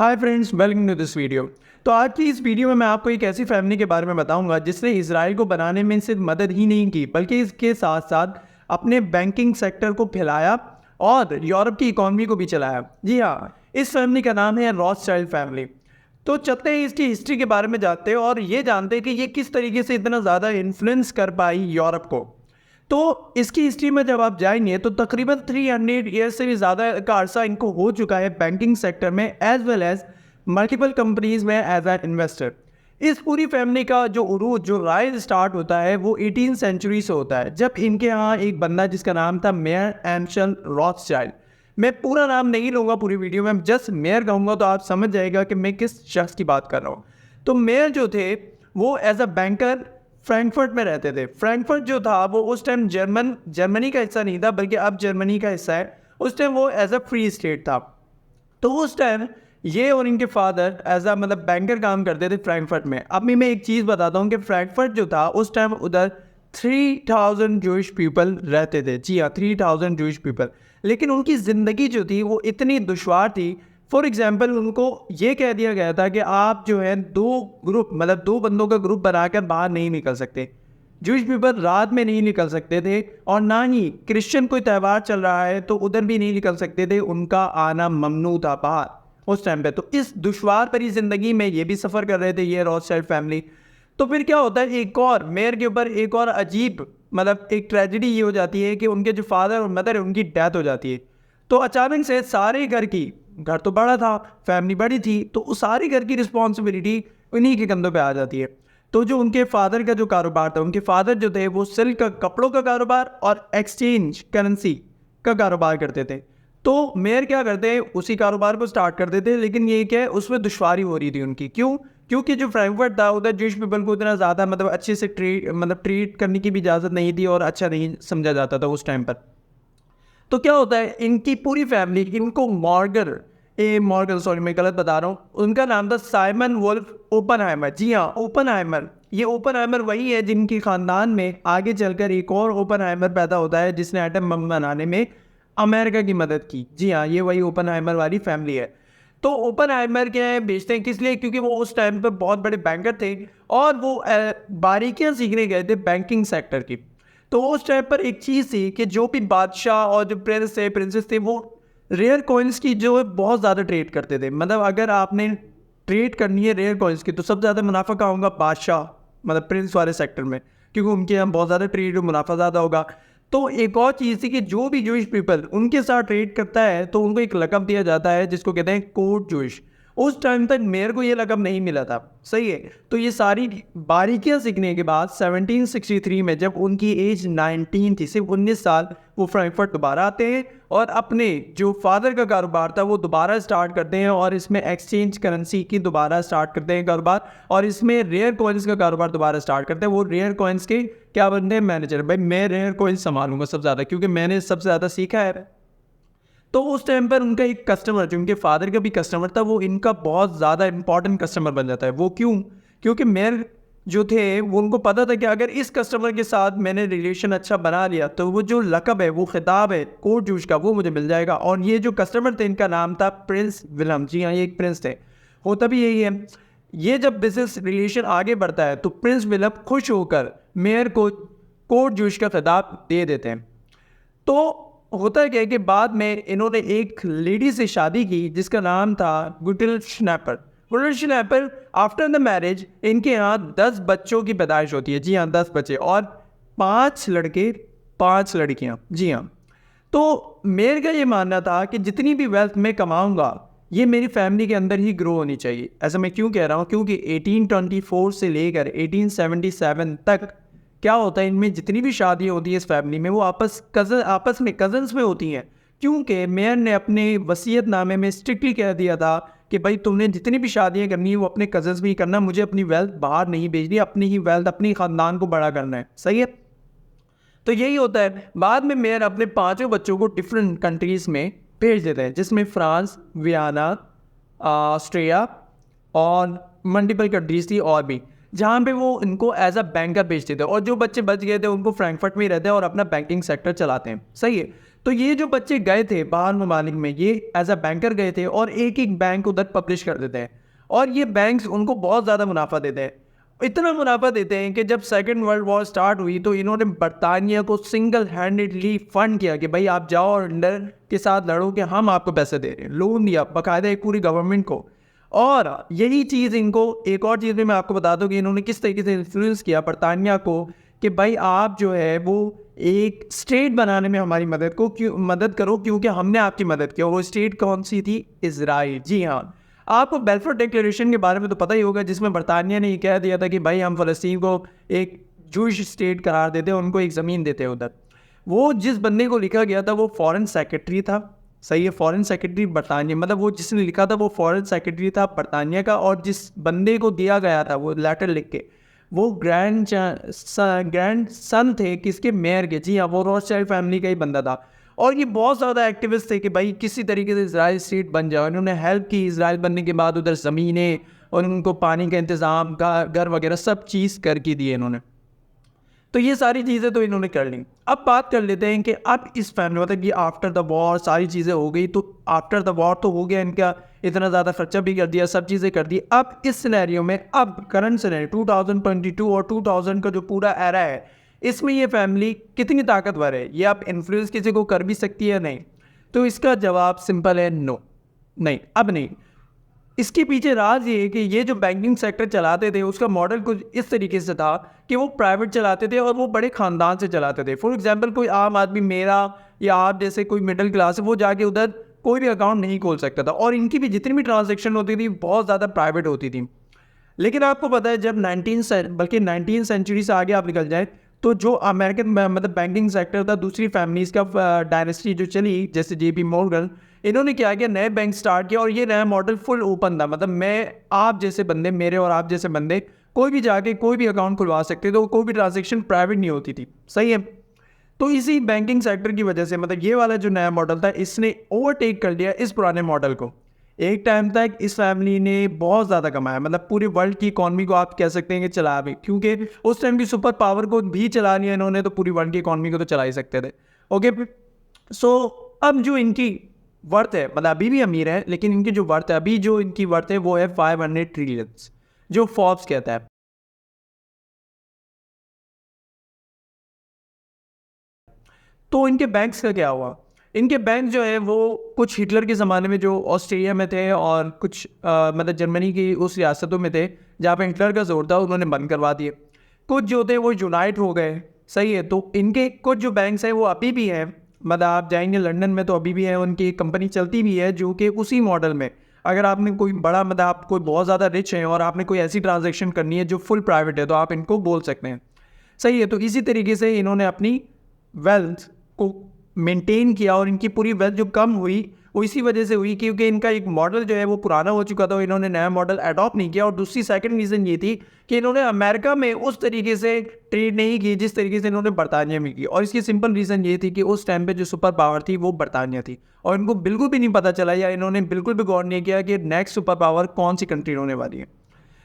Hi friends, welcome to this video. तो आज की इस वीडियो में मैं आपको एक ऐसी फैमिली के बारे में बताऊंगा जिसने इजराइल को बनाने में सिर्फ मदद ही नहीं की बल्कि इसके साथ साथ अपने बैंकिंग सेक्टर को फैलाया और यूरोप की इकॉनमी को भी चलाया। जी हाँ, इस फैमिली का नाम है रॉथस्चाइल्ड फैमिली। तो चलते हैं इसकी हिस्ट्री के बारे में जानते हैं और ये जानते हैं कि ये किस तरीके से इतना ज़्यादा इन्फ्लुएंस कर पाई यूरोप को। तो इसकी हिस्ट्री में जब आप जाएंगे तो तकरीबन 300 ईयर्स से भी ज़्यादा का अरसा इनको हो चुका है बैंकिंग सेक्टर में as well as multiple companies में एज एन इन्वेस्टर। इस पूरी फैमिली का जो उरूज जो राइज स्टार्ट होता है वो 18th सेंचुरी से होता है, जब इनके यहाँ एक बंदा जिसका नाम था मेयर एम्शल रॉथस्चाइल्ड। मैं पूरा नाम नहीं लूँगा पूरी वीडियो में, जस्ट मेयर कहूँगा तो आप समझ जाएगा कि मैं किस शख्स की बात कर रहा हूँ। तो मेयर जो थे वो एज अ बैंकर फ्रैंकफर्ट में रहते थे। फ्रैंकफर्ट जो था वो उस टाइम जर्मनी का हिस्सा नहीं था बल्कि अब जर्मनी का हिस्सा है। उस टाइम वो एज अ फ्री स्टेट था। तो उस टाइम ये और इनके फादर एज अ बैंकर काम करते थे फ्रैंकफर्ट में। अब मैं एक चीज़ बताता हूँ कि फ्रैंकफर्ट जो था उस टाइम उधर 3000 जूइश पीपल रहते थे। जी हाँ, 3000 जूइश पीपल। लेकिन उनकी ज़िंदगी जो थी वो इतनी दुश्वार थी। फॉर एग्जाम्पल उनको ये कह दिया गया था कि आप जो है दो बंदों का ग्रुप बनाकर बाहर नहीं निकल सकते। जूइश पीपल रात में नहीं निकल सकते थे और ना ही क्रिश्चियन कोई त्यौहार चल रहा है तो उधर भी नहीं निकल सकते थे, उनका आना ममनू था बाहर उस टाइम पे। तो इस दुश्वार भरी जिंदगी में ये भी सफ़र कर रहे थे ये रॉथस्चाइल्ड फैमिली। तो फिर क्या होता है, एक और मेयर के ऊपर एक और अजीब एक ट्रेजेडी ये हो जाती है कि उनके जो फादर और मदर है उनकी डेथ हो जाती है। तो अचानक से सारे घर तो बड़ा था, फैमिली बड़ी थी, तो उस सारे घर की रिस्पॉन्सिबिलिटी उन्हीं के कंधों पे आ जाती है। तो जो उनके फादर का जो कारोबार था, उनके फादर जो थे वो सिल्क का कपड़ों का कारोबार और एक्सचेंज करेंसी का कारोबार करते थे। तो मेयर क्या करते हैं, उसी कारोबार को स्टार्ट कर देते, लेकिन ये क्या है उसमें दुश्वारी हो रही थी उनकी। क्यों? क्योंकि जो फ्रैंकफर्ट था उधर जूइश पीपल को इतना ज़्यादा अच्छे से ट्रीट करने की भी इजाज़त नहीं थी और अच्छा नहीं समझा जाता था उस टाइम पर। तो क्या होता है, इनकी पूरी फैमिली इनको मॉर्गन सॉरी मैं गलत बता रहा हूँ, उनका नाम था साइमन वुल्फ ओपनहाइमर। जी हाँ, ओपनहाइमर। ये ओपनहाइमर वही है जिनके ख़ानदान में आगे चलकर एक और ओपनहाइमर पैदा होता है जिसने एटम बम बनाने में अमेरिका की मदद की। जी हाँ, ये वही ओपनहाइमर वाली फैमिली है। तो ओपनहाइमर क्या है, बेचते हैं किस लिए? क्योंकि वो उस टाइम पर बहुत बड़े बैंकर थे और वो बारीकियाँ सीखने गए थे बैंकिंग सेक्टर की। तो उस टाइम पर एक चीज़ थी कि जो भी बादशाह और जो प्रिंसेस थे वो रेयर कॉइन्स की जो है बहुत ज़्यादा ट्रेड करते थे। अगर आपने ट्रेड करनी है रेयर कॉइन्स की तो सबसे ज़्यादा मुनाफा का होगा बादशाह प्रिंस वाले सेक्टर में, क्योंकि उनके यहाँ बहुत ज़्यादा ट्रेड और मुनाफा ज़्यादा होगा। तो एक और चीज़ थी कि जो भी जूइश पीपल उनके साथ ट्रेड करता है तो उनको एक लक़ब दिया जाता है जिसको कहते हैं कोड जूइश। उस टाइम तक मेयर को ये लक़ब नहीं मिला था, सही है। तो ये सारी बारीकियां सीखने के बाद 1763 में जब उनकी एज 19 थी, सिर्फ 19 साल, वो फ्रैंकफर्ट दोबारा आते हैं और अपने जो फादर का कारोबार था वो दोबारा स्टार्ट करते हैं और इसमें एक्सचेंज करेंसी की दोबारा स्टार्ट करते हैं कारोबार और इसमें रेयर कॉइन्स का कारोबार दोबारा स्टार्ट करते हैं। वो रेयर कॉइन्स के क्या बनते हैं? मैनेजर। भाई मैं रेयर कॉइन्स संभालूंगा सबसे ज़्यादा क्योंकि मैंने सबसे ज़्यादा सीखा है। तो उस टाइम पर उनका एक कस्टमर जो उनके फादर का भी कस्टमर था वो इनका बहुत ज़्यादा इंपॉर्टेंट कस्टमर बन जाता है। वो क्यों? क्योंकि मेयर जो थे वो उनको पता था कि अगर इस कस्टमर के साथ मैंने रिलेशन अच्छा बना लिया तो वो जो लक़ब है, वो खिताब है कोड जूश का, वो मुझे मिल जाएगा। और ये जो कस्टमर थे इनका नाम था प्रिंस विलम। जी हाँ, ये एक प्रिंस थे। होता भी यही है। ये जब बिजनेस रिलेशन आगे बढ़ता है तो प्रिंस विलम खुश होकर मेयर को कोड जूश का खिताब दे देते हैं। तो होता क्या है कि बाद में इन्होंने एक लेडी से शादी की जिसका नाम था गुटिल स्नैपर। आफ्टर द मैरिज इनके यहाँ 10 बच्चों की पैदाइश होती है। जी हाँ, 10 बच्चे और 5 लड़के 5 लड़कियाँ। जी हाँ। तो मेरे का ये मानना था कि जितनी भी वेल्थ मैं कमाऊँगा ये मेरी फैमिली के अंदर ही ग्रो होनी चाहिए। ऐसा मैं क्यों कह रहा हूँ? क्योंकि 1824 से लेकर 1877 तक क्या होता है, इनमें जितनी भी शादियाँ होती है इस फैमिली में वो आपस में कज़न्स में होती हैं। क्योंकि मेयर ने अपने वसीयतनामे में स्ट्रिक्टली कह दिया था कि भाई तुमने जितनी भी शादियाँ करनी है वो अपने कज़न्स में ही करना, मुझे अपनी वेल्थ बाहर नहीं भेजनी, अपनी ही वेल्थ अपनी ख़ानदान को बड़ा करना है। सही है। तो यही होता है। बाद में मेयर अपने 5 बच्चों को डिफरेंट कंट्रीज़ में भेज देते हैं जिसमें फ्रांस, वियना, ऑस्ट्रिया और मल्टीपल कंट्रीज थी और भी, जहाँ पे वो इनको एज अ बैंकर बेचते थे। और जो बच्चे बच गए थे उनको फ्रैंकफर्ट में ही रहते हैं और अपना बैंकिंग सेक्टर चलाते हैं। सही है। तो ये जो बच्चे गए थे बाहर ममालिक में, ये एज अ बैंकर गए थे और एक एक बैंक उधर पब्लिश कर देते हैं और ये बैंक्स उनको बहुत ज़्यादा मुनाफा देते हैं। इतना मुनाफा देते हैं कि जब सेकेंड वर्ल्ड वॉर स्टार्ट हुई तो इन्होंने बरतानिया को सिंगल हैंडेडली फंड किया कि भाई आप जाओ और इंडिया के साथ लड़ो कि हम आपको पैसे दे रहे हैं, लोन दिया बाकायदा एक पूरी गवर्नमेंट को। और यही चीज़ इनको एक और चीज़ भी मैं आपको बता दूं कि इन्होंने किस तरीके से इन्फ्लुएंस किया बरतानिया को कि भाई आप जो है वो एक स्टेट बनाने में हमारी मदद करो, क्योंकि हमने आपकी मदद की। और वो स्टेट कौन सी थी? इजराइल। जी हाँ, आपको बेल्फोर डिक्लेरेशन के बारे में तो पता ही होगा, जिसमें बरतानिया ने ये कह दिया था कि भाई हम फ़लस्तीन को एक जूश स्टेट करार देते हैं, उनको एक ज़मीन देते हैं उधर। वो जिस बंदे को लिखा गया था वो फॉरेन सेक्रेटरी था, सही है, फॉरेन सेक्रेटरी बरतानिया, मतलब वो जिसने लिखा था वो फॉरेन सेक्रेटरी था बरतानिया का। और जिस बंदे को दिया गया था वो लेटर लिख के, वो ग्रैंड सन थे किसके? मेयर के। जी हाँ, वो रॉथस्चाइल्ड फैमिली का ही बंदा था। और ये बहुत ज़्यादा एक्टिविस्ट थे कि भाई किसी तरीके से इजराइल स्टेट बन जाए। इन्होंने हेल्प की इजराइल बनने के बाद, उधर ज़मीनें और उनको पानी का इंतज़ाम का घर वगैरह सब चीज़ करके दिए इन्होंने। तो ये सारी चीज़ें तो इन्होंने कर ली। अब बात कर लेते हैं कि अब इस फैमिली मतलब कि आफ्टर द वॉर सारी चीज़ें हो गई, तो आफ्टर द वॉर तो हो गया, इनका इतना ज़्यादा खर्चा भी कर दिया, सब चीज़ें कर दी। अब इस सिनेरियो में, अब करंट सिनेरियो 2022 और 2000 का जो पूरा एरा है, इसमें ये फैमिली कितनी ताकतवर है, ये आप इन्फ्लुएंस किसी को कर भी सकती है? नहीं। तो इसका जवाब सिंपल है, नो, नहीं, अब नहीं। इसके पीछे राज ये है कि ये जो बैंकिंग सेक्टर चलाते थे उसका मॉडल कुछ इस तरीके से था कि वो प्राइवेट चलाते थे और वो बड़े ख़ानदान से चलाते थे। फॉर एग्जांपल कोई आम आदमी, मेरा या आप जैसे कोई मिडिल क्लास है, वो जाके उधर कोई भी अकाउंट नहीं खोल सकता था और इनकी भी जितनी भी ट्रांजेक्शन होती थी बहुत ज़्यादा प्राइवेट होती थी। लेकिन आपको पता है जब 19 सेंचुरी से आगे आप निकल जाए तो जो अमेरिकन मतलब बैंकिंग सेक्टर था, दूसरी फैमिलीज का डायनेस्टी जो चली, जैसे JP मॉर्गन, इन्होंने क्या किया, नए बैंक स्टार्ट किया और ये नया मॉडल फुल ओपन था। मतलब मैं आप जैसे बंदे, मेरे और आप जैसे बंदे कोई भी जाके कोई भी अकाउंट खुलवा सकते थे, तो कोई भी ट्रांजेक्शन प्राइवेट नहीं होती थी, सही है। तो इसी बैंकिंग सेक्टर की वजह से मतलब ये वाला जो नया मॉडल था इसने ओवरटेक कर लिया इस पुराने मॉडल को। एक टाइम तक इस फैमिली ने बहुत ज़्यादा कमाया, मतलब पूरे वर्ल्ड की इकॉनमी को आप कह सकते हैं कि चला भी, क्योंकि उस टाइम की सुपर पावर को भी चला लिया इन्होंने, तो पूरी वर्ल्ड की इकॉनमी को तो चला ही सकते थे। ओके, सो अब जो इनकी वर्थ है, मतलब अभी भी अमीर है, लेकिन इनकी जो वर्थ है, अभी जो इनकी वर्थ है वो है 500 ट्रिलियन, जो फोर्ब्स कहता है। तो इनके बैंक्स का क्या हुआ? इनके बैंक जो है वो कुछ हिटलर के ज़माने में जो ऑस्ट्रेलिया में थे और कुछ मतलब जर्मनी की उस रियासतों में थे जहाँ पे हिटलर का जोर था, उन्होंने बंद करवा दिए। कुछ जो थे वो यूनाइट हो गए, सही है। तो इनके कुछ जो बैंक्स हैं वो अभी भी हैं, मतलब आप जाएंगे लंदन में तो अभी भी है, उनकी कंपनी चलती भी है जो कि उसी मॉडल में। अगर आपने कोई बड़ा, मतलब आप कोई बहुत ज़्यादा रिच हैं और आपने कोई ऐसी ट्रांजेक्शन करनी है जो फुल प्राइवेट है, तो आप इनको बोल सकते हैं, सही है। तो इसी तरीके से इन्होंने अपनी वेल्थ को मेंटेन किया और इनकी पूरी वेल्थ जो कम हुई वो इसी वजह से हुई क्योंकि इनका एक मॉडल जो है वो पुराना हो चुका था, इन्होंने नया मॉडल अडॉप्ट नहीं किया। और दूसरी सेकंड रीज़न ये थी कि इन्होंने अमेरिका में उस तरीके से ट्रेड नहीं की जिस तरीके से इन्होंने बरतानिया में की। और इसकी सिंपल रीज़न ये थी कि उस टाइम पे जो सुपर पावर थी वो बरतानिया थी और इनको बिल्कुल भी नहीं पता चला या इन्होंने बिल्कुल भी गौर नहीं किया कि नेक्स्ट सुपर पावर कौन सी कंट्री होने वाली है,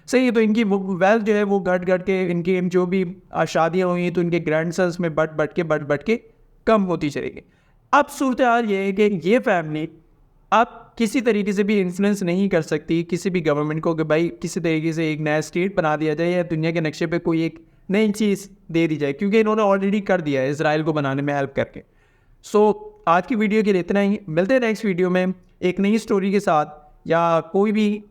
सही है। तो इनकी वेल्थ जो है वो घट के, इनकी जो भी शादियाँ हुई तो इनके ग्रैंड सन्स में बढ़ के कम होती चलेगी। अब सूरत हाल ये है कि ये फैमिली अब किसी तरीके से भी इन्फ्लुएंस नहीं कर सकती किसी भी गवर्नमेंट को कि भाई किसी तरीके से एक नया स्टेट बना दिया जाए या दुनिया के नक्शे पे कोई एक नई चीज़ दे दी जाए, क्योंकि इन्होंने ऑलरेडी कर दिया है इसराइल को बनाने में हेल्प करके। सो आज की वीडियो के लिए इतना ही, मिलते हैं नेक्स्ट वीडियो में एक नई स्टोरी के साथ या कोई भी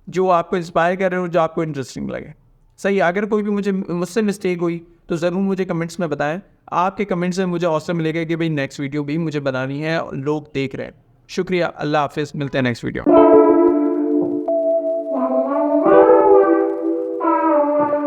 जो आपको इंस्पायर कर रहे हो, जो आपको इंटरेस्टिंग लगे, सही। अगर कोई भी मुझसे मिस्टेक हुई तो ज़रूर मुझे कमेंट्स में बताएं। आपके कमेंट्स में मुझे हौसला मिलेगा कि भाई नेक्स्ट वीडियो भी मुझे बनानी है, लोग देख रहे हैं। शुक्रिया, अल्लाह हाफिज़, मिलते हैं नेक्स्ट वीडियो।